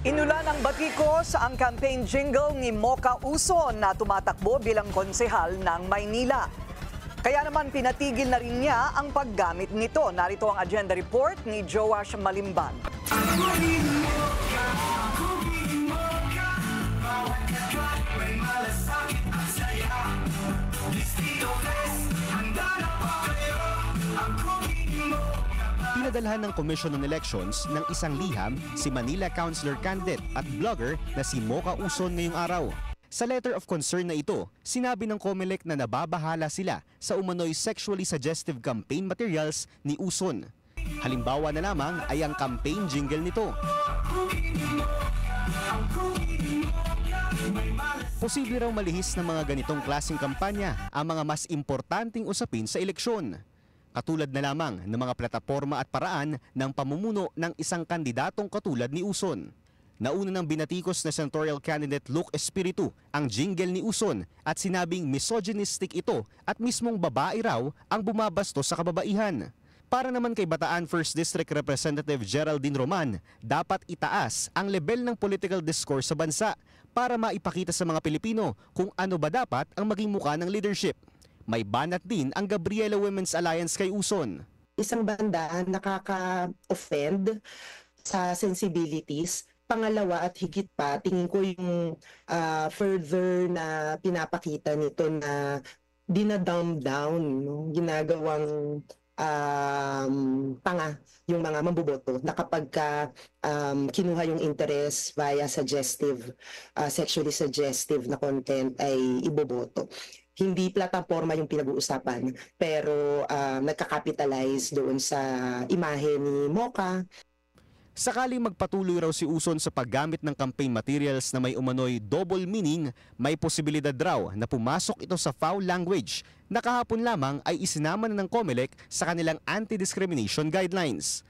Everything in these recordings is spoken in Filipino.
Inulan ng batikos ang campaign jingle ni Mocha Uson na tumatakbo bilang konsehal ng Maynila. Kaya naman pinatigil na rin niya ang paggamit nito. Narito ang agenda report ni Joash Malimban. Pinadalhan ng Commission on Elections ng isang liham si Manila Councilor candidate at blogger na si Mocha Uson ngayong araw. Sa letter of concern na ito, sinabi ng COMELEC na nababahala sila sa umano'y sexually suggestive campaign materials ni Uson. Halimbawa na lamang ay ang campaign jingle nito. Posible raw malihis ng mga ganitong klaseng kampanya ang mga mas importanteng usapin sa eleksyon. Katulad na lamang ng mga plataporma at paraan ng pamumuno ng isang kandidatong katulad ni Uson. Nauna ng binatikos na senatorial candidate Luke Espiritu ang jingle ni Uson at sinabing misogynistic ito at mismong babae raw ang bumabastos sa kababaihan. Para naman kay Bataan 1st District Representative Geraldine Roman, dapat itaas ang level ng political discourse sa bansa para maipakita sa mga Pilipino kung ano ba dapat ang maging mukha ng leadership. May banat din ang Gabriela Women's Alliance kay Uson. Isang banda nakaka-offend sa sensibilities. Pangalawa at higit pa, tingin ko yung further na pinapakita nito na dinadumb down, no? Ginagawang tanga yung mga mamboboto na kapag kinuha yung interest via suggestive, sexually suggestive na content ay iboboto. Hindi plataforma yung pinag-uusapan, pero nagka-capitalize doon sa imahe ni Mocha. Sakaling magpatuloy raw si Uson sa paggamit ng campaign materials na may umano'y double meaning, may posibilidad raw na pumasok ito sa foul language na kahapon lamang ay isinama na ng COMELEC sa kanilang anti-discrimination guidelines.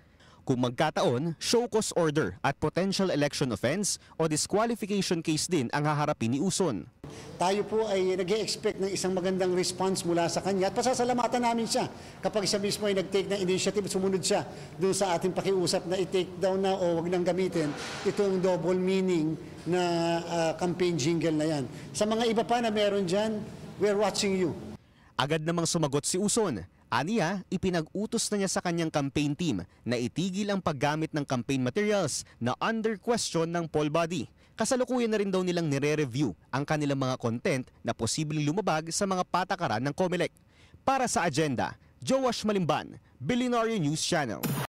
Kung magkataon, show cause order at potential election offense o disqualification case din ang haharapin ni Uson. Tayo po ay nag-e-expect ng isang magandang response mula sa kanya at pasasalamatan namin siya kapag siya mismo ay nag-take ng initiative at sumunod siya doon sa ating pakiusap na i-take down na o wag nang gamitin itong double meaning na campaign jingle na yan. Sa mga iba pa na meron dyan, we're watching you. Agad namang sumagot si Uson. Aniya, ipinag-utos na niya sa kanyang campaign team na itigil ang paggamit ng campaign materials na under question ng poll body. Kasalukuyan na rin daw nilang nire-review ang kanilang mga content na posibleng lumabag sa mga patakaran ng COMELEC. Para sa agenda, Joash Malimban, Billionaire News Channel.